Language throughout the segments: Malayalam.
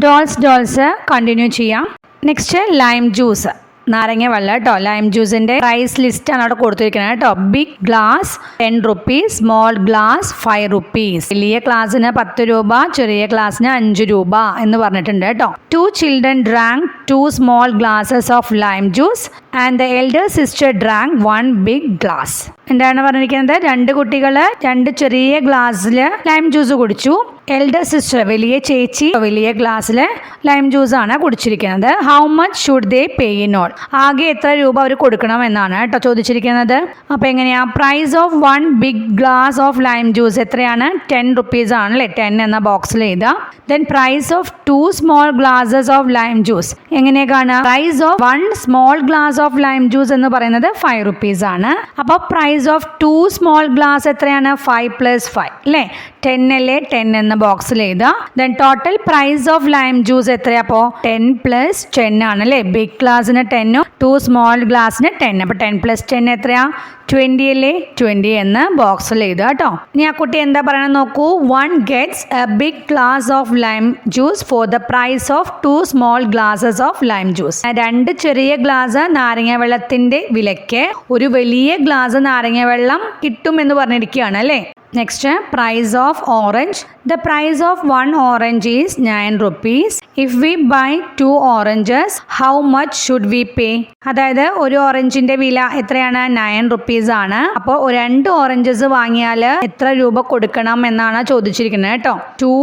ഡോൾസ് കണ്ടിന്യൂ ചെയ്യാം. നെക്സ്റ്റ് ലൈം ജ്യൂസ്, നാരങ്ങ വെള്ളം കേട്ടോ. ലൈം ജ്യൂസിന്റെ പ്രൈസ് ലിസ്റ്റ് ആണ് അവിടെ കൊടുത്തിരിക്കുന്നത് കേട്ടോ. Big glass 10 rupees, small glass 5 rupees. വലിയ ഗ്ലാസിന് 10 രൂപ, ചെറിയ ഗ്ലാസിന് 5 രൂപ എന്ന് പറഞ്ഞിട്ടുണ്ട് കേട്ടോ. 2 children drank 2 small glasses of lime juice and the elder sister drank 1 big glass. എന്താണ് പറഞ്ഞിരിക്കുന്നത്? 2 കുട്ടികൾ 2 ചെറിയ ഗ്ലാസ്സിൽ ലൈം ജ്യൂസ് കുടിച്ചു. എൽഡർ സിസ്റ്റർ, വലിയ ചേച്ചി, വലിയ ഗ്ലാസ്സിൽ ലൈം ജ്യൂസ് ആണ് കുടിച്ചിരിക്കുന്നത്. How much should they pay in all? ആകെ എത്ര രൂപ അവർ കൊടുക്കണം എന്നാണ് കേട്ടോ ചോദിച്ചിരിക്കുന്നത്. അപ്പോൾ എങ്ങനെയാ? Price of 1 big glass of lime juice എത്രയാണ്? 10 rupees ആണല്ലേ. 10 എന്ന ബോക്സിൽ എഴുതാം. Then price of 2 small glasses of lime juice എങ്ങനെയാ കാണുക? Price of 1 small glass of lime juice എന്ന് പറയുന്നത് 5 rupees ആണ്. അപ്പോൾ പ്രൈസ് ഓഫ് 2 small glass എത്രയാണ്? 5 + 5 അല്ലേ? 10 അല്ലേ? 10 എന്ന ബോക്സിൽ എഴുതാം. Then total price of lime juice എത്രയാ? അപ്പോൾ 10 + 10 ആണല്ലേ. ബിഗ് ഗ്ലാസിന് 10, 2 സ്മോൾ ഗ്ലാസിന് 10. അപ്പോൾ 10 + 10 എത്രയാ? 20 അല്ലേ? 20 എന്ന് ബോക്സിൽ എഴുതുക കേട്ടോ. ഇനി ആ കുട്ടി എന്താ പറയണം നോക്കൂ. 1 gets a big glass of lime juice for the price of 2 small glasses of lime juice. 2 ചെറിയ ഗ്ലാസ് നാരങ്ങ വെള്ളത്തിന്റെ വിലയ്ക്ക് ഒരു വലിയ ഗ്ലാസ് നാരങ്ങ വെള്ളം കിട്ടും എന്ന് പറഞ്ഞിരിക്കുകയാണ് അല്ലേ. Next price of orange. The price of 1 orange is 9 rupees. If we buy 2 oranges, how much should we pay? അതായത് ഒരു ഓറഞ്ചിന്റെ വില എത്രയാണ്? 9 rupees ആണ്. അപ്പോൾ 2 oranges വാങ്ങിയാൽ എത്ര രൂപ കൊടുക്കണം എന്നാണ് ചോദിച്ചിരിക്കുന്നത് കേട്ടോ. 2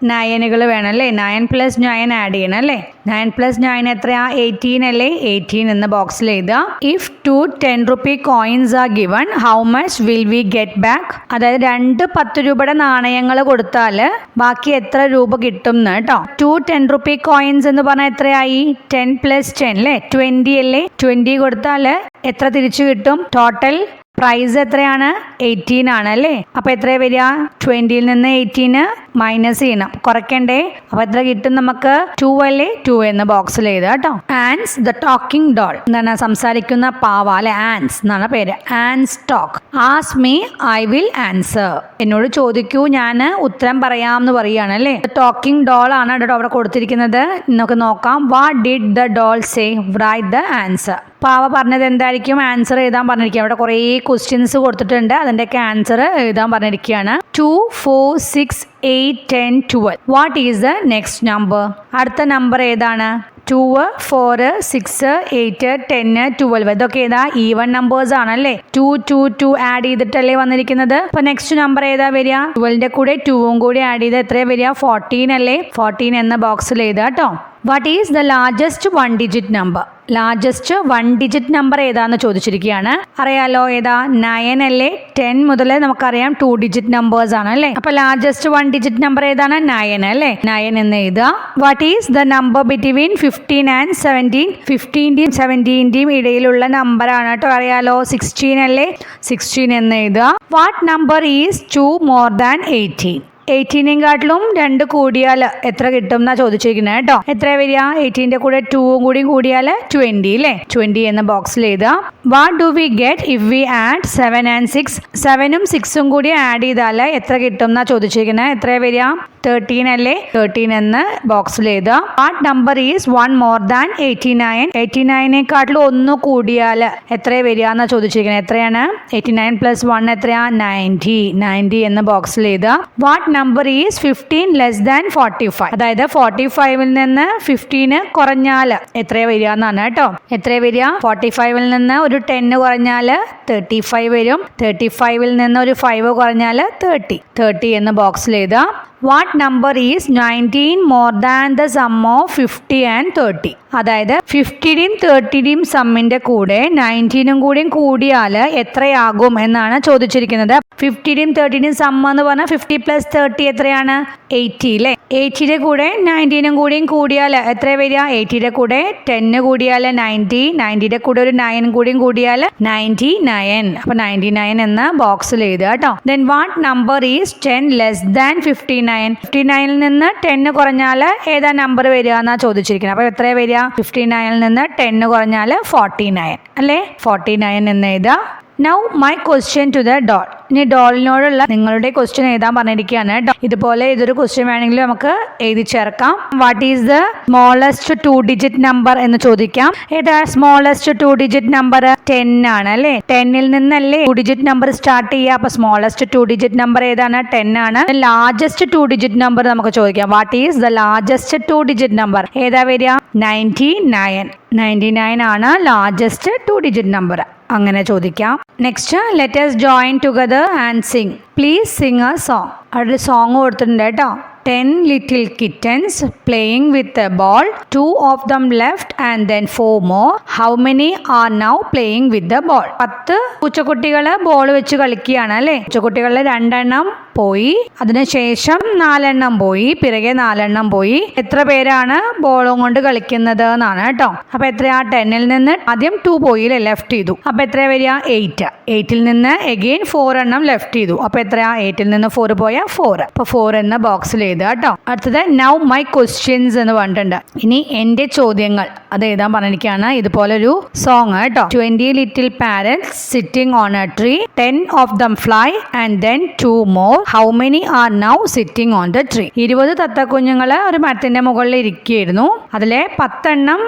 9കൾ വേണം അല്ലേ. 9 + 9 ആഡ് ചെയ്യണം അല്ലേ. 9 + 9 എത്രയാ? 18 അല്ലേ. 18 എന്ന ബോക്സിൽ എഴുതുക. If 2 10 rupee coins are given, how much will we get back? അതായത് 2 10 രൂപയുടെ നാണയങ്ങൾ കൊടുത്താൽ ബാക്കി എത്ര രൂപ കിട്ടും എന്ന് കേട്ടോ. 2 10 rupee coins എന്ന് പറഞ്ഞാൽ എത്രയായി? 10 + 10 അല്ലേ. 20 അല്ലേ. 20 കൊടുത്താൽ എത്ര തിരിച്ചു കിട്ടും? ടോട്ടൽ പ്രൈസ് എത്രയാണ്? 18 ആണ് അല്ലേ. അപ്പോൾ എത്ര വരിക? 20ൽ നിന്ന് 18 മൈനസ് ചെയ്യണം, കുറയ്ക്കണ്ടേ. അപ്പോൾ എത്ര കിട്ടും നമുക്ക്? 2 അല്ലേ. 2 എന്ന ബോക്സിൽ എഴുതുക കേട്ടോ. ആൻസ് ദ ടോക്കിംഗ് ഡോൾ, എന്താണ്? സംസാരിക്കുന്ന പാവ അല്ലെ. ആൻസ് എന്നാണ് പേര്. Ans talk. Ask me, I will answer. എന്നോട് ചോദിക്കൂ, ഞാൻ ഉത്തരം പറയാം എന്ന് പറയുകയാണ് അല്ലേ. ടോക്കിംഗ് ഡോൾ ആണ് അവിടെ കൊടുത്തിരിക്കുന്നത്. നമുക്ക് നോക്കാം. What did the doll say? Right the answer. പാവ പറഞ്ഞത് എന്തായിരിക്കും? ആൻസർ എഴുതാൻ പറഞ്ഞിരിക്കുക. അവിടെ കുറേ ക്വസ്റ്റ്യൻസ് കൊടുത്തിട്ടുണ്ട്, അതിൻ്റെയൊക്കെ ആൻസർ എഴുതാൻ പറഞ്ഞിരിക്കുകയാണ്. 2 4 6 8 10 12. What is the next number? അടുത്ത നമ്പർ ഏതാണ്? 2 4 6 8 10 12. ഇതൊക്കെ ഏതാ? ഈവൻ നമ്പേഴ്സ് ആണല്ലേ. 2 2 2 ആഡ് ചെയ്തിട്ടല്ലേ വന്നിരിക്കുന്നത്. അപ്പൊ നെക്സ്റ്റ് നമ്പർ ഏതാ വരിക? 12ന്റെ കൂടെ 2ഉം കൂടി ആഡ് ചെയ്ത് എത്രയാ വരിക? 14 അല്ലേ. 14 എന്ന ബോക്സിൽ എഴുതാം കേട്ടോ. What is the largest 1 digit number? Largest 1 digit number ഏതാന്ന് ചോദിച്ചിരിക്കുകയാണ്. അറിയാലോ ഏതാ? 9 അല്ലേ. 10 മുതൽ നമുക്കറിയാം 2 digit നമ്പേഴ്സ് ആണ് അല്ലേ. അപ്പൊ ലാർജസ്റ്റ് 1 digit നമ്പർ ഏതാണ്? 9 അല്ലേ. 9 എന്ന് എഴുതുക. What is the number between 15 and 17? 15ന്റെയും 17ന്റെയും ഇടയിലുള്ള നമ്പർ ആണ് കേട്ടോ. അറിയാലോ. 16 അല്ലേ. 16 എന്ന് എഴുതുക. What number is 2 more than 18? 18നെക്കാട്ടിലും 2 കൂടിയാൽ എത്ര കിട്ടും എന്നാ ചോദിച്ചിരിക്കുന്നത് കേട്ടോ. എത്ര വരിക? 18ന്റെ കൂടെ 2ഉം കൂടി കൂടിയാൽ 20 അല്ലേ. 20 എന്ന ബോക്സിൽ എഴുതാം. What do we get if we add 7 and 6? 7ഉം 6ഉം കൂടി ആഡ് ചെയ്താൽ എത്ര കിട്ടും എന്നാ ചോദിച്ചിരിക്കുന്നത്. എത്ര വരിക? 13 അല്ലേ. 13 എന്ന് ബോക്സിൽ എഴുതാം. What number is 1 more than 89? 89നെക്കാട്ടിലും 1 കൂടിയാൽ എത്ര വരിക എന്നാ ചോദിച്ചിരിക്കുന്നത്. എത്രയാണ്? 89 + 1 എത്രയാ? 90. 90 എന്ന ബോക്സിൽ എഴുതാം. What number is 15 less than 45? അതായത് 45ൽ നിന്ന് 15 കുറഞ്ഞാൽ എത്ര വരിക എന്നാണ് കേട്ടോ. എത്ര വരിക? 45ൽ നിന്ന് ഒരു 10 കുറഞ്ഞാൽ 35 വരും. 35ൽ നിന്ന് ഒരു 5 കുറഞ്ഞാൽ 30 എന്ന ബോക്സിൽ എഴുതാം. What number is 19 more than the sum of 50 and 30? അതായത് 50ന്റെയും 30ന്റെയും സമ്മിന്റെ കൂടെ 19ഉം കൂടിയും കൂടിയാൽ എത്രയാകും എന്നാണ് ചോദിച്ചിരിക്കുന്നത്. 50ന്റെയും 30ന്റെയും സം എന്ന് പറഞ്ഞാൽ 50 + 30 എത്രയാണ്? 80 അല്ലേ. 80യുടെ കൂടെ 19ഉം കൂടിയും കൂടിയാൽ എത്ര വരിക? 80യുടെ കൂടെ 10 കൂടിയാൽ 90. 90യുടെ കൂടെ ഒരു 9 കൂടിയും കൂടിയാൽ 99. അപ്പൊ 99 എന്ന ബോക്സിൽ എഴുതുക കേട്ടോ. Then what number is 10 less than 59? 59ൽ നിന്ന് 10 കുറഞ്ഞാൽ ഏതാ നമ്പർ വരിക എന്നാ ചോദിച്ചിരിക്കുന്നത്. അപ്പൊ എത്ര വരിക? 59ൽ നിന്ന് 10 കുറഞ്ഞാൽ 49 അല്ലേ. 49 എന്ന് എഴുതാം. Now my question to the doll. ഇനി ഡോളിനോടുള്ള നിങ്ങളുടെ ക്വസ്റ്റ്യൻ എഴുതാൻ പറഞ്ഞിരിക്കുകയാണ്. ഇതുപോലെ ഇതൊരു ക്വസ്റ്റ്യൻ വേണമെങ്കിൽ നമുക്ക് എഴുതി ചേർക്കാം. What is the smallest 2 digit number എന്ന് ചോദിക്കാം. ഏതാ സ്മോളസ്റ്റ് 2 ഡിജിറ്റ് നമ്പർ? 10 ആണ് അല്ലേ. 10ൽ നിന്നല്ലേ 2 ഡിജിറ്റ് നമ്പർ സ്റ്റാർട്ട് ചെയ്യുക. അപ്പൊ സ്മോളസ്റ്റ് 2 ഡിജിറ്റ് നമ്പർ ഏതാണ്? 10 ആണ്. ലാർജസ്റ്റ് 2 ഡിജിറ്റ് നമ്പർ നമുക്ക് ചോദിക്കാം. What is the largest 2 digit number? ഏതാ വരിക? 99 ആണ് ലാർജസ്റ്റ് 2 ഡിജിറ്റ് നമ്പർ. അങ്ങനെ ചോദിക്കാം. Next, let us join together and sing. Please sing a song. അവിടെ സോങ് കൊടുത്തിട്ടുണ്ട് കേട്ടോ. 10 little kittens playing with a ball. 2 of them left and then 4 more. How many are now playing with the ball? 10 പൂച്ചക്കുട്ടികൾ ball വെച്ച് കളിക്കുകയാണ് അല്ലേ. പൂച്ചക്കുട്ടികളിൽ 2 എണ്ണം പോയി, അതിനുശേഷം 4 എണ്ണം പോയി, പിറകെ 4 എണ്ണം പോയി. എത്ര പേരാണ് ബോളും കൊണ്ട് കളിക്കുന്നത് എന്നാണ് കേട്ടോ. അപ്പൊ എത്രയാ? 10ൽ നിന്ന് ആദ്യം 2 പോയില്ലേ, ലെഫ്റ്റ് ചെയ്തു. അപ്പൊ എത്രയാ വരിക? 8. 8ൽ നിന്ന് എഗെയിൻ 4 എണ്ണം ലെഫ്റ്റ് ചെയ്തു. അപ്പൊ എത്രയാ? 8ൽ നിന്ന് 4 പോയ 4. അപ്പൊ 4 എന്ന ബോക്സിൽ എഴുതുക കേട്ടോ. അടുത്തത് നൗ മൈ ക്വസ്റ്റ്യൻസ് എന്ന് പറഞ്ഞിട്ടുണ്ട്. ഇനി എന്റെ ചോദ്യങ്ങൾ അത് എഴുതാൻ പറഞ്ഞിരിക്കുകയാണ്. ഇതുപോലൊരു സോങ് കേട്ടോ. 20 little parrots sitting on a tree. 10 of them fly and then 2 more. How many are now sitting on the tree? 20 തത്തക്കുഞ്ഞുങ്ങള് ഒരു മരത്തിന്റെ മുകളിൽ ഇരിക്കുകയായിരുന്നു. അതിലെ 10 എണ്ണം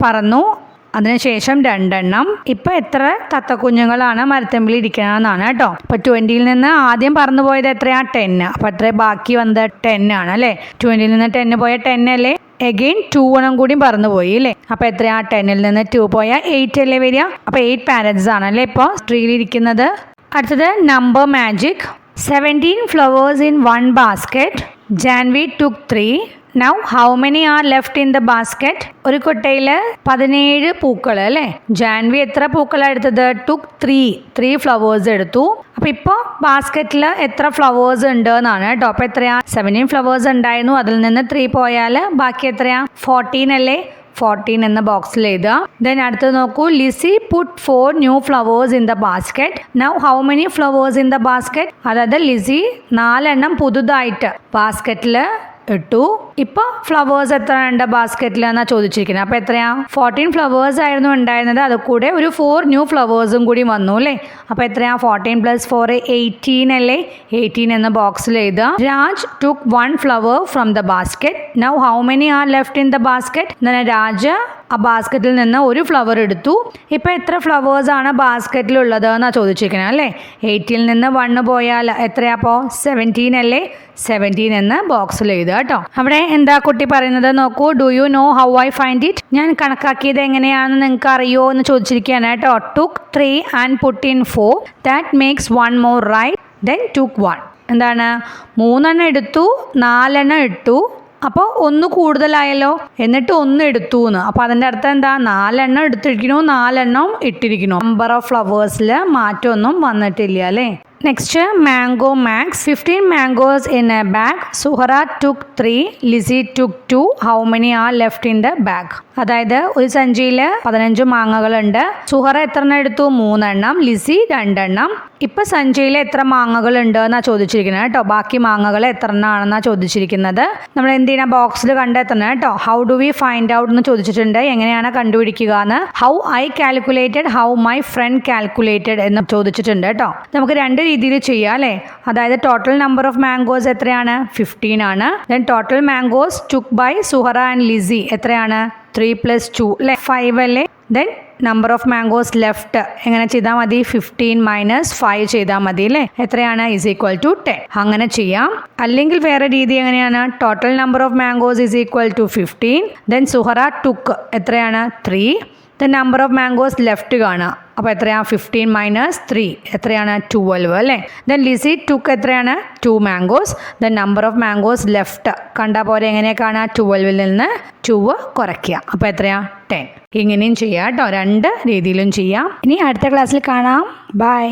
പറന്നു, അതിനുശേഷം 2 എണ്ണം. ഇപ്പൊ എത്ര തത്തക്കുഞ്ഞുങ്ങളാണ് മരത്തമ്പിൽ ഇരിക്കണമെന്നാണ് കേട്ടോ. ഇപ്പൊ 20ൽ നിന്ന് ആദ്യം പറന്നു പോയത് എത്രയാ? 10. അപ്പൊ എത്ര ബാക്കി വന്നത്? 10 ആണ് അല്ലേ. 20ൽ നിന്ന് 10 പോയ 10 അല്ലേ. എഗെയിൻ 2 എണ്ണം കൂടി പറന്നു പോയി അല്ലേ. അപ്പൊ എത്രയാ? 10ൽ നിന്ന് 2 പോയ 8 അല്ലേ വരിക. അപ്പൊ 8 പാരറ്റ്സ് ആണല്ലേ ഇപ്പൊ ട്രീയിൽ ഇരിക്കുന്നത്. അടുത്തത് number magic. 17 flowers in one basket. Janvi took 3. Now how many are left in the basket? ഒരു കുട്ടയില് 17 പൂക്കൾ അല്ലേ. ജാൻവി എത്ര പൂക്കളാണ് എടുത്തത്? took 3 flowers എടുത്തു. അപ്പൊ ഇപ്പൊ ബാസ്കറ്റിൽ എത്ര ഫ്ലവേഴ്സ് ഉണ്ട് എന്നാണ് കേട്ടോ. അപ്പൊ എത്രയാ? 17 ഫ്ലവേഴ്സ് ഉണ്ടായിരുന്നു, അതിൽ നിന്ന് 3 പോയാൽ ബാക്കി എത്രയാ? 14 അല്ലേ. 14 എന്ന ബോക്സിൽ എഴുതുക. ദെൻ അടുത്ത് നോക്കൂ. Lizzy put 4 new flowers in the basket. Now how many flowers in the basket? അതായത് ലിസി 4 എണ്ണം പുതുതായിട്ട് ബാസ്കറ്റിൽ ഇട്ടു. ഇപ്പൊ ഫ്ലവേഴ്സ് എത്ര ഉണ്ട് ബാസ്കറ്റിൽ എന്നാ ചോദിച്ചിരിക്കുന്നത്. അപ്പൊ എത്രയാ? 14 ഫ്ലവേഴ്സ് ആയിരുന്നു ഉണ്ടായിരുന്നത്, അത് കൂടെ ഒരു 4 ന്യൂ ഫ്ലവേഴ്സും കൂടി വന്നു അല്ലേ. അപ്പൊ എത്രയാ? 14 + 4 18 അല്ലേ. 18 എന്ന ബോക്സിൽ എഴുതുക. Raj took 1 flower from the basket. Now how many are left in the basket? Raj ആ ബാസ്കറ്റിൽ നിന്ന് ഒരു ഫ്ലവർ എടുത്തു. ഇപ്പൊ എത്ര ഫ്ലവേഴ്സ് ആണ് ബാസ്കറ്റിൽ ഉള്ളത് എന്നാ ചോദിച്ചിരിക്കുന്നത് അല്ലേ. 8ൽ നിന്ന് 1 പോയാൽ എത്രയാപ്പോ? 17 അല്ലേ. 17 എന്ന് ബോക്സിൽ എഴുതുക കേട്ടോ. അവിടെ എന്താ കുട്ടി പറയുന്നത് നോക്കൂ. Do you know how I find it? ഞാൻ കണക്കാക്കിയത് എങ്ങനെയാണെന്ന് നിങ്ങൾക്ക് അറിയോ എന്ന് ചോദിച്ചിരിക്കുകയാണ് കേട്ടോ. took 3 and put in 4. that makes 1 more right. then took 1. എന്താണ്? 3 എണ്ണം എടുത്തു, 4 എണ്ണം ഇട്ടു. അപ്പോൾ 1 കൂടുതലായല്ലോ, എന്നിട്ട് 1 എടുത്തു എന്ന്. അപ്പോൾ അതിൻ്റെ അർത്ഥം എന്താ? 4 എണ്ണം എടുത്തിരിക്കണു, 4 എണ്ണം ഇട്ടിരിക്കണു. നമ്പർ ഓഫ് ഫ്ലവേഴ്സിൽ മാറ്റമൊന്നും വന്നിട്ടില്ല അല്ലേ. Next, mango max. 15 mangoes in a bag. Suhara took 3. Lizzy took 2. How many are left in the bag? അതായത് ഒരു സഞ്ചിയിൽ 15 മാങ്ങകളുണ്ട്. സുഹറ എത്ര എണ്ണം എടുത്തു? 3 എണ്ണം. ലിസി 2 എണ്ണം. ഇപ്പൊ സഞ്ചിയിൽ എത്ര മാങ്ങകൾ ഉണ്ട് എന്നാ ചോദിച്ചിരിക്കുന്നത് കേട്ടോ. ബാക്കി മാങ്ങകൾ എത്ര എണ്ണാണെന്നാ ചോദിച്ചിരിക്കുന്നത്. നമ്മൾ എന്ത് ചെയ്യണം? ബോക്സിൽ കണ്ടെത്തണം കേട്ടോ. How do we find out എന്ന് ചോദിച്ചിട്ടുണ്ട്. എങ്ങനെയാണ് കണ്ടുപിടിക്കുക എന്ന്. How I calculated, how my friend calculated എന്ന് ചോദിച്ചിട്ടുണ്ട് കേട്ടോ. നമുക്ക് 2 രീതിയിൽ ചെയ്യാം അല്ലേ. അതായത് ടോട്ടൽ നമ്പർ ഓഫ് മാംഗോസ് എത്രയാണ്? 15 ആണ്. Then total mangoes took by Suhara and Lizzy എത്രയാണ്? 3 + 2 അല്ലേ, 5 അല്ലേ. Then number of mangoes left എങ്ങനെ ചെയ്താൽ മതി? 15 - 5 ചെയ്താൽ മതി അല്ലേ. എത്രയാണ്? = 10. അങ്ങനെ ചെയ്യാം. അല്ലെങ്കിൽ വേറെ രീതി എങ്ങനെയാണ്? Total number of mangoes = 15. Then Suhara took എത്രയാണ്? 3. The number of mangoes left കാണുക. അപ്പോൾ എത്രയാണ്? 15 - 3 എത്രയാണ്? 12 അല്ലേ. ദെൻ ലിസി ടുക്ക് എത്രയാണ്? 2 mangoes. The number of mangoes left കണ്ടാൽ പോലെ എങ്ങനെ കാണുക? 12ൽ നിന്ന് 2 കുറയ്ക്കുക. അപ്പോൾ എത്രയാണ്? 10. ഇങ്ങനെയും ചെയ്യാം കേട്ടോ. 2 രീതിയിലും ചെയ്യാം. ഇനി അടുത്ത ക്ലാസ്സിൽ കാണാം. ബൈ.